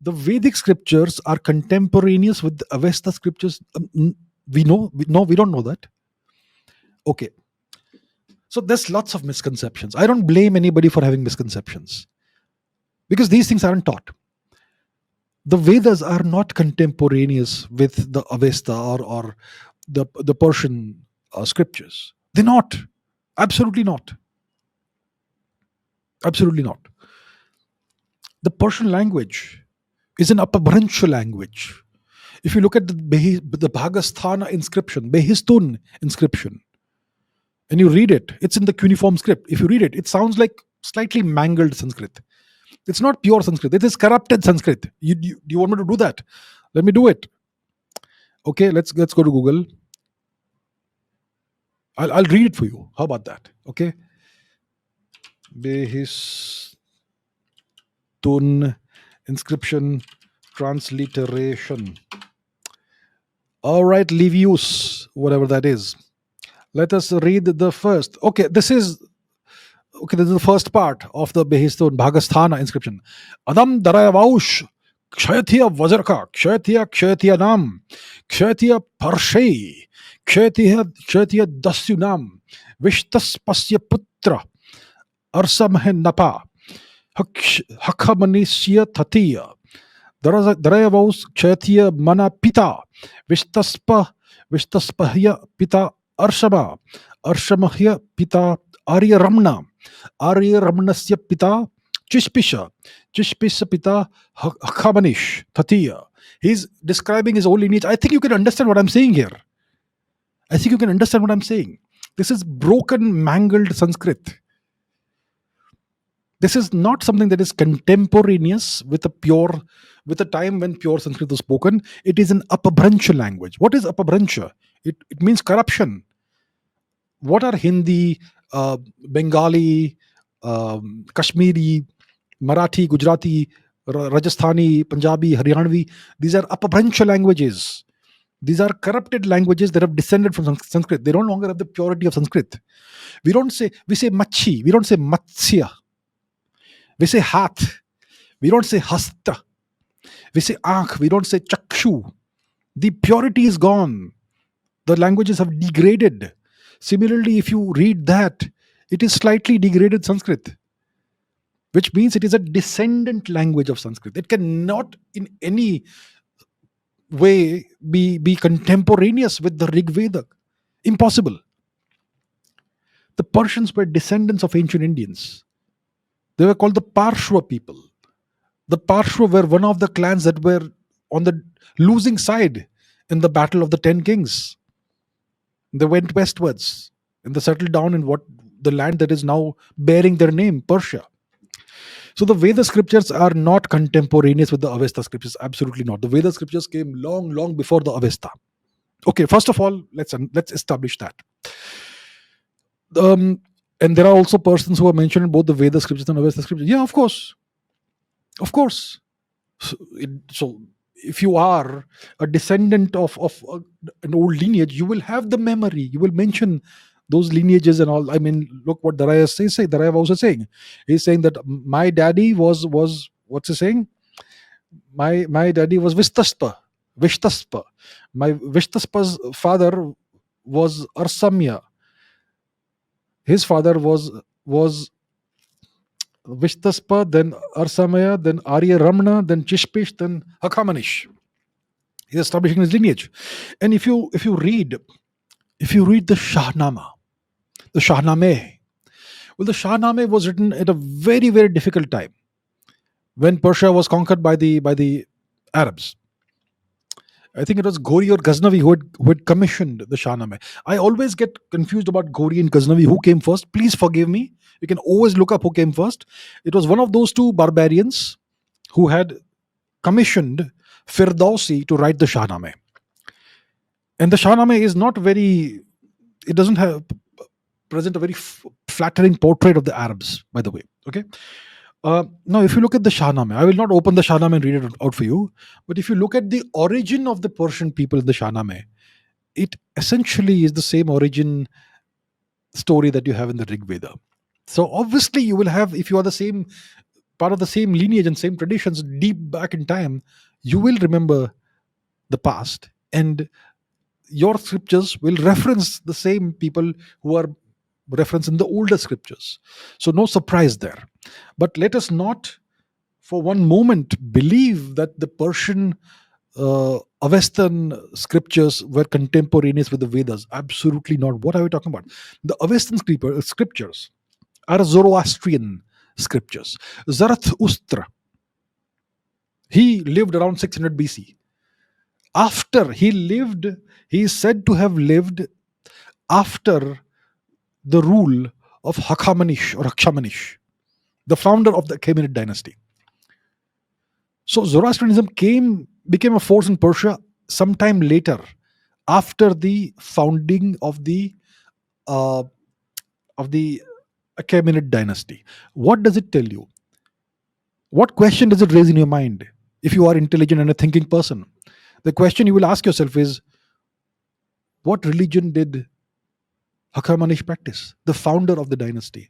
The Vedic scriptures are contemporaneous with the Avesta scriptures. We don't know that. Okay, so there's lots of misconceptions. I don't blame anybody for having misconceptions because these things aren't taught. The Vedas are not contemporaneous with the Avesta or the Persian scriptures. They're not. Absolutely not. Absolutely not. The Persian language is an Apabhransha language. If you look at the Bhagasthana inscription, Behistun inscription, and you read it, it's in the cuneiform script. If you read it, it sounds like slightly mangled Sanskrit. It's not pure Sanskrit. It is corrupted Sanskrit. Do you want me to do that? Let me do it. Okay, let's go to Google. I'll read it for you. How about that? Okay. Behistun inscription transliteration. All right, Livius, whatever that is. Let us read the first. Okay, this is the first part of the Behistun Bhagasthana inscription. Adam Darayavaush Kshayatiya Vajraka Kshayatiya Nam Kshayatiya Parshay Kshayatiya Dasyunam Vishtas Pasya Putra Arsamhe Napa Hakamanisya Tatiya Darayavaus Kshayatiya Mana Pita Vishtaspahya Pita Arshama Arshamahya Pita Arya Ramna Ramnasya Pita Chishpisha Pita Hakhamanish Tatiya. He's describing his own lineage. I think you can understand what I'm saying here. This is broken, mangled Sanskrit. This is not something that is contemporaneous with a time when pure Sanskrit was spoken. It is an Apabhransha language. What is Apabhransha? It means corruption. What are Hindi, Bengali, Kashmiri, Marathi, Gujarati, Rajasthani, Punjabi, Haryanvi? These are Apabhransha languages. These are corrupted languages that have descended from Sanskrit. They no longer have the purity of Sanskrit. We say machi, we don't say matsya. We say hath, we don't say hasta. We say ankh, we don't say chakshu. The purity is gone. The languages have degraded. Similarly, if you read that, it is slightly degraded Sanskrit, which means it is a descendant language of Sanskrit. It cannot in any way be contemporaneous with the Rig Veda. Impossible. The Persians were descendants of ancient Indians. They were called the Parshva people. The Parshva were one of the clans that were on the losing side in the battle of the 10 kings. They went westwards and they settled down in what the land that is now bearing their name, Persia. So the Veda scriptures are not contemporaneous with the Avesta scriptures. Absolutely not. The Veda scriptures came long before the Avesta. Okay, first of all, let's establish that. And there are also persons who are mentioned in both the Veda scriptures and Avesta scriptures. Yeah, of course. So if you are a descendant of an old lineage, you will have the memory. You will mention those lineages and all. I mean, look what Daraya was saying. He's saying that my daddy was what's he saying? My daddy was Vishtaspa. My Vishtaspa's father was Arsamya. His father was Vishtaspa, then Arsamaya, then Arya Ramna, then Chishpish, then Hakhamanish. He's establishing his lineage. And if you read the Shahnama, the Shahnameh, well, the Shahnameh was written at a very, very difficult time when Persia was conquered by the Arabs. I think it was Ghori or Ghaznavi who had commissioned the Shahnameh. I always get confused about Ghori and Ghaznavi. Who came first? Please forgive me. You can always look up who came first. It was one of those two barbarians who had commissioned Firdausi to write the Shahnameh. And the Shahnameh is not very, it doesn't have present a very flattering portrait of the Arabs, by the way. Okay. Now, if you look at the Shahnameh, I will not open the Shahnameh and read it out for you. But if you look at the origin of the Persian people in the Shahnameh, it essentially is the same origin story that you have in the Rig Veda. So obviously you will have, if you are the same part of the same lineage and same traditions deep back in time, you will remember the past, and your scriptures will reference the same people who are referenced in the older scriptures. So no surprise there. But let us not for one moment believe that the Persian Avestan scriptures were contemporaneous with the Vedas. Absolutely not. What are we talking about? The Avestan scriptures are Zoroastrian scriptures. Zarathustra, he lived around 600 BC. After he lived, he is said to have lived after the rule of Hakhamanish or Hakshamanish, the founder of the Achaemenid dynasty. So Zoroastrianism became a force in Persia sometime later, after the founding uh, of the Achaemenid dynasty. What does it tell you? What question does it raise in your mind? If you are intelligent and a thinking person, the question you will ask yourself is, what religion did Hakamanish practice, the founder of the dynasty?